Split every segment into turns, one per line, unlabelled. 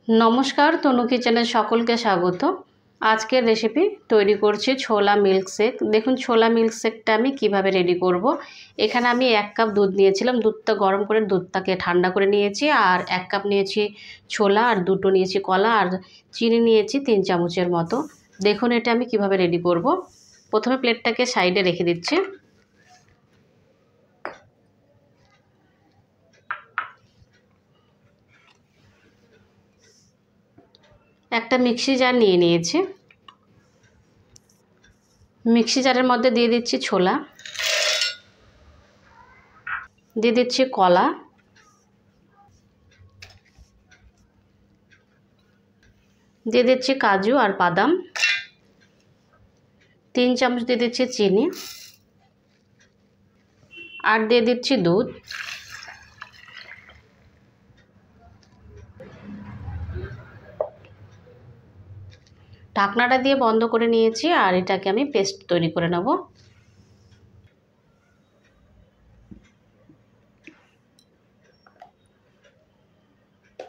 नमस्कार तनु किचेने सकलके स्वागत। आजकेर रेसिपि तैरी करछि छोला मिल्क शेक। देखुन छोला मिल्क शेकटा आमि किभाबे रेडी करब। एखाने आमि 1 कप दूध नियेछिलाम। दूधटा गरम करे दूधटाके ठंडा करे नियेछि और 1 कप नियेछि छोला और दुटो नियेछि कला और चिनि नियेछि 3 चामचेर मतो। देखुन एटा आमि किभाबे रेडी करब। प्रथमे प्लेटटाके साइडे रेखे दिচ্ছি। একটা মিক্সি জার নিয়ে নিয়েছি। মিক্সি জারের মধ্যে দিয়ে দিচ্ছি ছোলা, দিয়ে দিচ্ছি কলা, দিয়ে দিচ্ছি কাজু আর বাদাম, 3 চামচ দিয়ে দিচ্ছি চিনি আর দিয়ে দিচ্ছি দুধ। ঢাকনাটা দিয়ে বন্ধ করে নিয়েছি আর এটাকে আমি পেস্ট তৈরি করে নেব।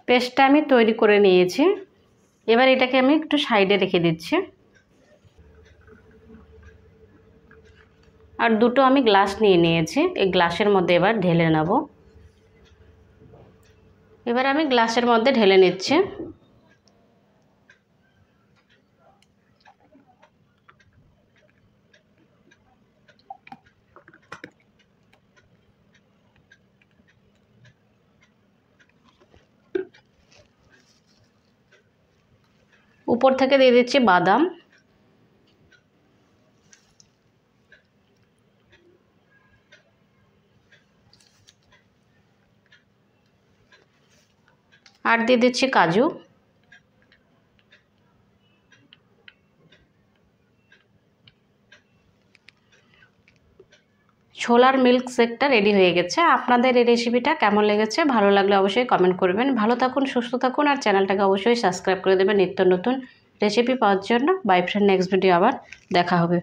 পেস্টটা আমি তৈরি করে নিয়েছি। এবার এটাকে আমি একটু সাইডে রেখে দিচ্ছি। আর দুটো আমি গ্লাস নিয়ে নিয়েছি, এই গ্লাসের মধ্যে এবার ঢেলে নেব। এবার আমি গ্লাসের মধ্যে ঢেলে নিচ্ছি। ऊपर থেকে দিয়ে দিচ্ছি বাদাম, আর দিয়ে দিচ্ছি কাজু। ছোলার মিল্ক শেকটা রেডি হয়ে গেছে। আপনাদের এই রেসিপিটা কেমন লেগেছে, ভালো লাগলে অবশ্যই কমেন্ট করবেন। ভালো থাকুন, সুস্থ থাকুন আর চ্যানেলটাকে অবশ্যই সাবস্ক্রাইব করে দেবেন নিত্য নতুন রেসিপি পাওয়ার জন্য। বাই ফ্রেন্ড, নেক্সট ভিডিও আবার দেখা হবে।